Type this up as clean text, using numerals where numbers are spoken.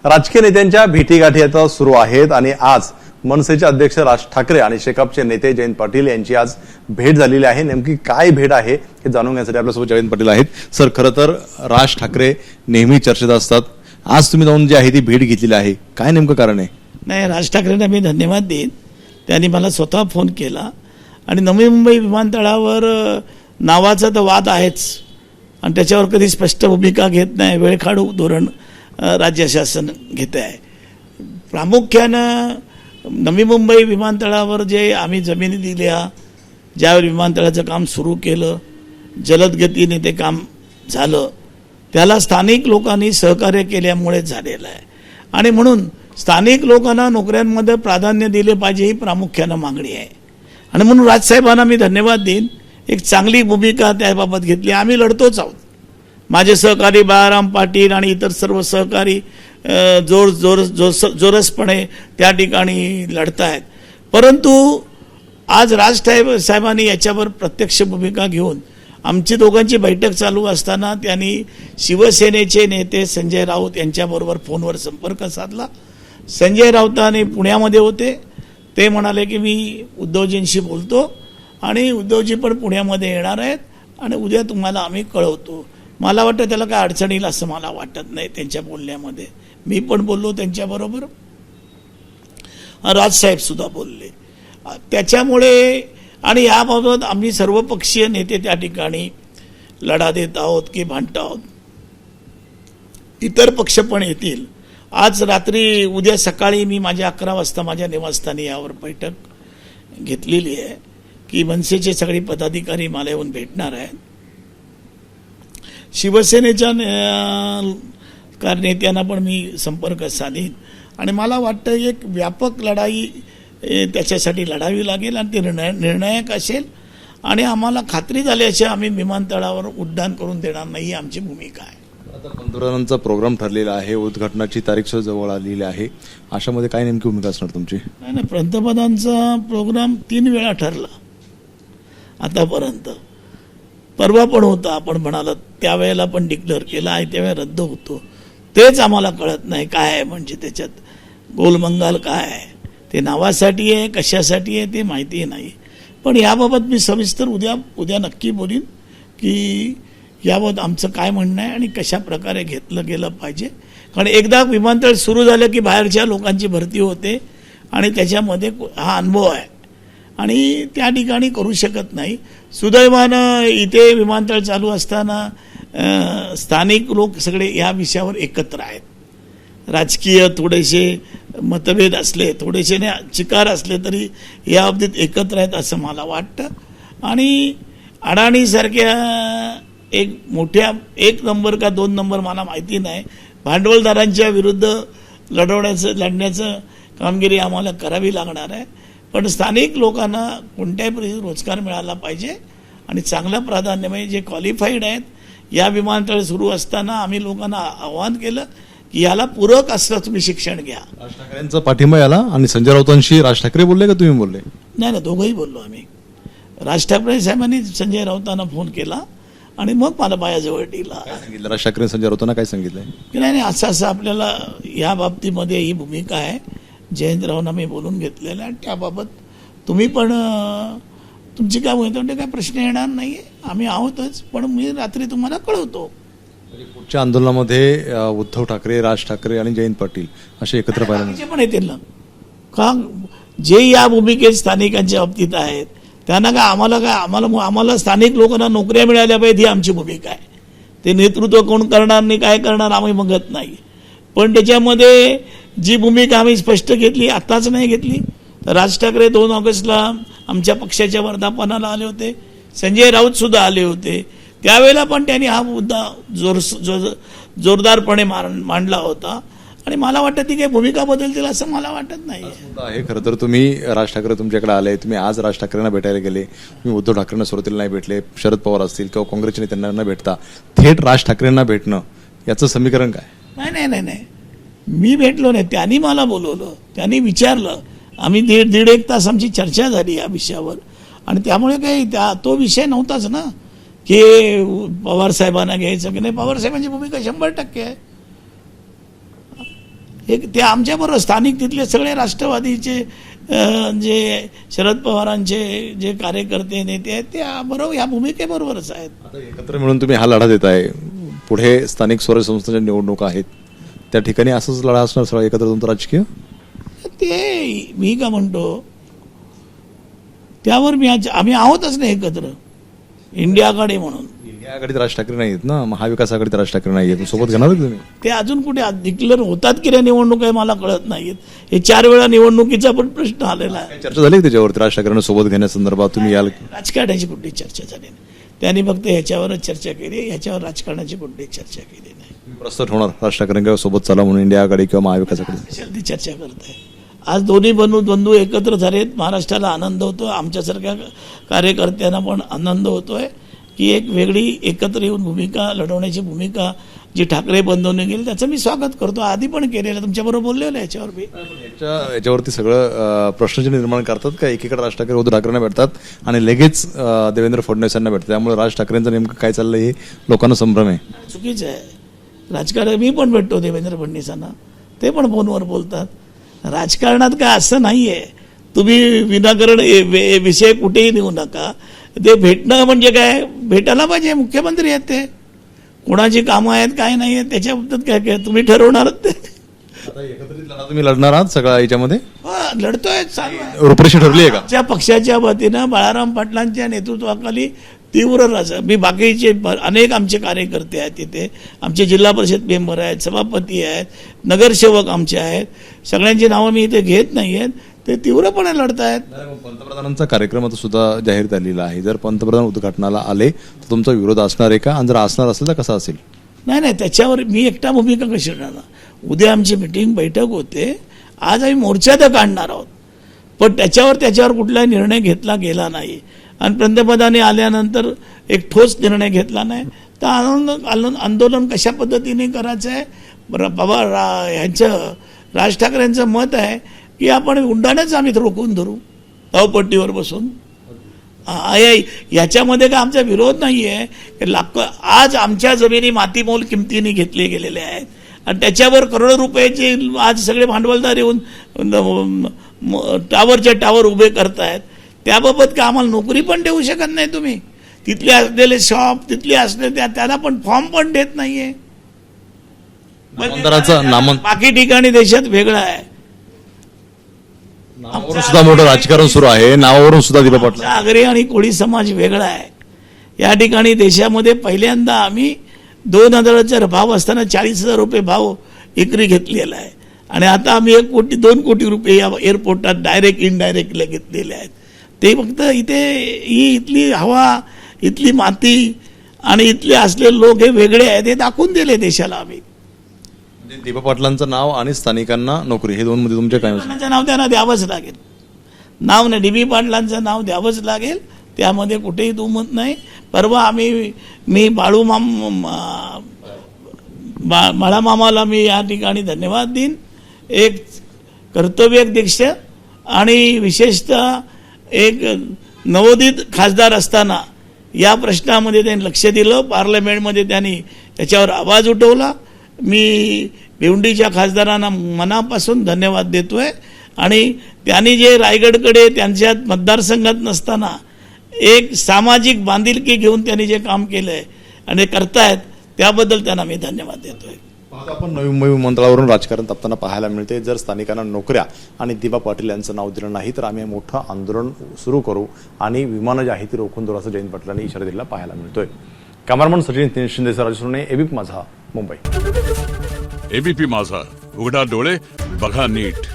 राजकीय नेत्यांच्या भेटीगाठी आता सुरू आहेत आणि आज मनसेचे अध्यक्ष राज ठाकरे आणि शेकापचे नेते जयंत पाटील यांची आज भेट झालेली आहे। नेमकी काय भेट आहे हे जाणून घेण्यासाठी आपल्यासोबत जयंत पाटील आहेत। सर, खरं तर राज ठाकरे नेहमी चर्चेत असतात, आज तुम्ही जाऊन जी आहे ती भेट घेतलेली आहे, काय नेमकं कारण आहे? नाही, राज ठाकरेंना मी धन्यवाद देईन। त्यांनी मला स्वतः फोन केला आणि नवी मुंबई विमानतळावर नावाचा तर वाद आहेच आणि त्याच्यावर कधी स्पष्ट भूमिका घेत नाही, वेळखाऊ धोरण राज्य शासन घेते आहे। प्रामुख्यानं नवी मुंबई विमानतळावर जे आम्ही जमिनी दिल्या, ज्यावर विमानतळाचं काम सुरू केलं, जलद गतीने ते काम झालं, त्याला स्थानिक लोकांनी सहकार्य केल्यामुळेच झालेलं आहे आणि म्हणून स्थानिक लोकांना नोकऱ्यांमध्ये प्राधान्य दिले पाहिजे ही प्रामुख्यानं मागणी आहे आणि म्हणून राजसाहेबांना मी धन्यवाद देईन। एक चांगली भूमिका त्याबाबत घेतली। आम्ही लढतोच आहोत, माझे सहकारी बाळाराम पाटील आणि इतर सर्व सहकारी जोरसपणे त्या ठिकाणी लढत आहेत, परंतु आज राज साहेबांनी याच्यावर प्रत्यक्ष भूमिका घेऊन आमची दोघांची बैठक चालू असताना त्यांनी शिवसेनेचे नेते संजय राऊत यांच्याबरोबर फोनवर संपर्क साधला। संजय राऊतांनी पुण्यामध्ये होते, ते म्हणाले की मी उद्धवजींशी बोलतो आणि उद्धवजी पण पुण्यामध्ये येणार आहेत आणि उद्या तुम्हाला आम्ही कळवतो। मला वाटतं त्याला काय अडचण येईल असं मला वाटत नाही त्यांच्या बोलण्यामध्ये। मी पण बोललो त्यांच्याबरोबर, राजसाहेब सुद्धा बोलले त्याच्यामुळे, आणि याबाबत आम्ही सर्वपक्षीय नेते त्या ठिकाणी लढा देत आहोत की भांडत आहोत। इतर पक्ष पण येतील। आज रात्री उद्या सकाळी मी माझ्या 11 वाजता माझ्या निवासस्थानी यावर बैठक घेतलेली आहे की मनसेचे सगळे पदाधिकारी मला येऊन भेटणार आहेत। शिवसेनेच्या नेत्यांना पण मी संपर्क साधीन आणि मला वाटतं एक व्यापक लढाई त्याच्यासाठी लढावी लागेल आणि ती निर्णायक असेल आणि आम्हाला खात्री झाल्याशिवाय आम्ही विमानतळावर उड्डाण करून देणार नाही, ही आमची भूमिका आहे। आता पंतप्रधानांचा प्रोग्राम ठरलेला आहे, उद्घाटनाची तारीख जवळ आलेली आहे, अशामध्ये काय नेमकी भूमिका असणार तुमची? नाही, पंतप्रधानांचा प्रोग्राम 3 वेळा ठरला आतापर्यंत। परवा पण होता, आपण म्हणालात त्यावेळेला पण डिक्लेअर केला आहे, त्यावेळेला रद्द होतो। तेच आम्हाला कळत नाही काय आहे, म्हणजे त्याच्यात गोलमंगाल काय आहे, ते नावासाठी आहे कशासाठी आहे ते माहिती नाही। पण याबाबत मी सविस्तर उद्या नक्की बोलीन की याबाबत आमचं काय म्हणणं आहे आणि कशा प्रकारे घेतलं गेलं पाहिजे। कारण एकदा विमानतळ सुरू झालं की बाहेरच्या लोकांची भरती होते आणि त्याच्यामध्ये हा अनुभव आहे आणि त्या ठिकाणी करू शकत नाही। सुदैवानं इथे विमानतळ चालू असताना स्थानिक लोक सगळे या विषयावर एकत्र आहेत। राजकीय थोडेसे मतभेद असले, थोडेसे चिकार असले तरी या बाबतीत एकत्र आहेत असं मला वाटतं आणि अडाणीसारख्या एक मोठ्या 1 नंबर का 2 नंबर मला माहिती नाही, भांडवलदारांच्या विरुद्ध लढण्याचं कामगिरी आम्हाला करावी लागणार आहे। पण स्थानिक लोकांना कोणत्याही परिस्थितीत रोजगार मिळाला पाहिजे आणि चांगलं प्राधान्य म्हणजे जे क्वालिफाईड आहेत। या विमानतळ सुरू असताना आम्ही लोकांना आवाहन केलं की याला पूरक असलं तुम्ही शिक्षण घ्या। राज ठाकरेंचा पाठिंबा याला आणि संजय राऊतांशी राज ठाकरे बोलले का तुम्ही बोलले? नाही, दोघंही बोललो आम्ही। राज ठाकरे साहेबांनी संजय राऊतांना फोन केला आणि मग मला माझ्याजवळ दिला। सांगितलं राज ठाकरे संजय राऊतांना काय सांगितलंय की नाही असं आपल्याला या बाबतीमध्ये ही भूमिका आहे, जयंतरावांना मी बोलून घेतलेलं आहे, त्याबाबत तुम्ही पण तुमची काय भूमिका म्हणजे काय प्रश्न येणार नाही, आम्ही आहोतच, पण मी रात्री तुम्हाला कळवतो। पुढच्या आंदोलनामध्ये उद्धव ठाकरे, राज ठाकरे आणि जयंत पाटील असे एकत्र पाहिजे पण येतील ना, का जे या भूमिकेत स्थानिकांच्या बाबतीत आहेत त्यांना आम्हाला स्थानिक लोकांना नोकऱ्या मिळाल्या पाहिजे ही आमची भूमिका आहे। ते नेतृत्व कोण करणार नाही काय करणार आम्ही बघत नाही, पण त्याच्यामध्ये जी भूमिका आम्ही स्पष्ट घेतली, आत्ताच नाही घेतली। राज ठाकरे 2 ऑगस्टला आमच्या पक्षाच्या वर्धापनाला आले होते, संजय राऊत सुद्धा आले होते, त्यावेळेला पण त्यांनी हा मुद्दा जोरदारपणे मांडला होता आणि मला वाटतं ती काही भूमिका बदलतील असं मला वाटत नाही आहे। खरं तर तुम्ही राज ठाकरे तुमच्याकडे आले, तुम्ही आज राज ठाकरेंना भेटायला गेले, तुम्ही उद्धव ठाकरेंना सुरुवातीला नाही भेटले, शरद पवार असतील किंवा काँग्रेसच्या नेत्यांना न भेटता थेट राज ठाकरेंना भेटणं याचं समीकरण काय? नाही, मी भेटलो नाही, त्यांनी मला बोलवलं, त्यांनी विचारलं, आम्ही 1.5 तास आमची चर्चा झाली या विषयावर आणि त्यामुळे काही तो विषय नव्हताच ना की पवार साहेबांना घ्यायचं की नाही। पवार साहेबांची भूमिका 100% आहे। ते आमच्याबरोबर स्थानिक तिथले सगळे राष्ट्रवादीचे जे शरद पवारांचे जे कार्यकर्ते नेते आहेत ते बरोबर या भूमिकेबरोबरच आहेत. आता एकत्र मिळून तुम्ही हा लढा देताय, पुढे स्थानिक स्वराज्य संस्थांच्या निवडणुका आहेत, त्या ठिकाणी असंच लढा असणार सगळं एकत्र तुमचं राजकीय? ते मी का म्हणतो त्यावर आम्ही आहोतच नाही एकत्र इंडिया आघाडी म्हणून. इंडिया आघाडीत राज ठाकरे नाही आहेत ना, महाविकास आघाडीत राज ठाकरे नाही आहेत, सोबत घेणार तुम्ही? ते अजून कुठे डिक्लेअर होतात की नाही निवडणूक आहे मला कळत नाहीत. हे 4 वेळा निवडणुकीचा पण प्रश्न आलेला आहे. चर्चा झाली त्याच्यावरती राज ठाकरेंना सोबत घेण्यासंदर्भात तुम्ही याल? राजकारणाची कुठली चर्चा झाली नाही. त्यांनी फक्त ह्याच्यावरच चर्चा केली, ह्याच्यावर राजकारणाची कुठली चर्चा केली नाही. तुम्ही प्रस्ताव ठेवणार राज ठाकरेंच्या सोबत चला म्हणून इंडिया आघाडी किंवा महाविकास आघाडी? कशाला ती चर्चा करताय? आज दोन्ही बंधू एकत्र झालेत, महाराष्ट्राला आनंद होतो, आमच्यासारख्या कार्यकर्त्यांना पण आनंद होतोय की एक वेगळी एकत्र येऊन भूमिका लढवण्याची भूमिका जी ठाकरे बंधूंनी केली त्याचं मी स्वागत करतो. आधी पण केलेलं, तुमच्याबरोबर बोललेलं याच्यावर मी. याच्यावरती सगळं प्रश्न जे निर्माण करतात का, एकीकडे राज ठाकरे उद्धव ठाकरेंना भेटतात आणि लगेच देवेंद्र फडणवीसांना भेटतात, त्यामुळे राज ठाकरेंचं नेमकं काय चाललंय हे लोकांना संभ्रम आहे. चुकीचं आहे. राजकारण मी पण भेटतो देवेंद्र फडणवीसांना, ते पण फोनवर बोलतात. राजकारणात काय असं नाहीये, तुम्ही विनाकारण विषय कुठेही नेऊ नका. ते भेटणं म्हणजे काय, भेटायला पाहिजे. मुख्यमंत्री आहेत ते, कोणाची कामं आहेत काय नाही आहेत त्याच्याबद्दल काय तुम्ही ठरवणार ते. आता एकत्रित लढा तुम्ही लढणार आहात सगळ्या याच्यामध्ये? लढतोय. रूपरेषा ठरली आहे का? आमच्या पक्षाच्या वतीनं बाळाराम पाटलांच्या नेतृत्वाखाली तीव्र मी बाकीचे अनेक आमचे कार्यकर्ते आहेत तिथे, आमचे जिल्हा परिषद मेंबर आहेत, सभापती आहेत, नगरसेवक आमचे आहेत, सगळ्यांची नावं मी इथे घेत नाही आहेत, ते तीव्रपणे लढतायत. पंतप्रधानांचा कार्यक्रम आता सुद्धा जाहीर झालेला आहे, जर पंतप्रधान उद्घाटनाला आले तर तुमचा विरोध असणार आहे का, आणि जर असणार असेल तर कसा असेल? नाही, त्याच्यावर मी एकटा भूमिका कशी करणार? उद्या आमची मिटिंग बैठक होते, आज आम्ही मोर्चा तर काढणार आहोत, पण त्याच्यावर कुठलाही निर्णय घेतला गेला नाही. आणि पंतप्रधानी आल्यानंतर एक ठोस निर्णय घेतला नाही तर आंदोलन कशा पद्धतीने करायचं आहे? पवार यांचं राज ठाकरेंचं मत आहे की आपण उड्डाणच आम्ही रोखून धरू धावपट्टीवर बसून. याच्यामध्ये काय आमचा विरोध नाही आहे. आज आमच्या जमिनी मातीमोल किमतीने घेतले गेलेले आहेत आणि त्याच्यावर करोडो रुपयाचे आज सगळे भांडवलदार येऊन टावर उभे करतायत. त्याबाबत का आम्हाला नोकरी पण देऊ शकत नाही तुम्ही? तिथले असलेले शॉप तिथले असले त्याला पण फॉर्म पण देत नाहीये. बाकी ठिकाणी देशात वेगळं आहे. नावावरून सुद्धा मोठं राजकारण सुरू आहे, नावावरून सुद्धा दिलं पाटलं. आगरी आणि कोळी समाज वेगळा आहे. या ठिकाणी देशामध्ये पहिल्यांदा आम्ही 2000चा भाव असताना 40,000 रुपये भाव एकरी घेतलेला आहे आणि आता आम्ही 1 कोटी 2 कोटी रुपये या एअरपोर्टात डायरेक्ट इनडायरेक्टली घेतलेले आहेत. ते फक्त इथली हवा, इथली माती आणि इथले असलेले लोक हे वेगळे आहेत हे दाखवून दिले देशाला आम्ही. दीपा पाटलांचं नाव आणि स्थानिकांना नोकरी, हे दोन मध्ये तुमच्या काय? नाव त्यांना द्यावंच लागेल. नाव नाही, DB पाटलांचं नाव द्यावंच लागेल, त्यामध्ये कुठेही दुमत नाही. परवा मी बाळामामाला मी या ठिकाणी धन्यवाद देईन. एक कर्तव्यदक्ष आणि विशेषतः एक नवोदित खासदार असताना या प्रश्नामध्ये त्यांनी लक्ष दिलं. पार्लमेंटमध्ये त्यांनी त्याच्यावर आवाज उठवला. मी भिवंडीच्या खासदारांना मनापासून धन्यवाद देतोय. आणि त्यांनी जे रायगडकडे त्यांच्या मतदारसंघात नसताना एक सामाजिक बांधिलकी घेऊन त्यांनी जे काम केलंय आणि करतायत त्याबद्दल त्यांना मी धन्यवाद देतोय. आपण नवी मुंबई विमानतळावरून राजकारण तापताना पाहायला मिळते. जर स्थानिकांना नोकऱ्या आणि दीपा पाटील यांचं नाव दिलं नाही तर आम्ही मोठं आंदोलन सुरू करू आणि विमानं जी आहे ती रोखून धरू असं जयंत पाटलांनी इशारा दिला पाहायला मिळतोय. कॅमेरामन सचिन शिंदे, राजू सोने, एबीपी माझा, मुंबई. एबीपी माझा, उघडा डोळे बघा नीट.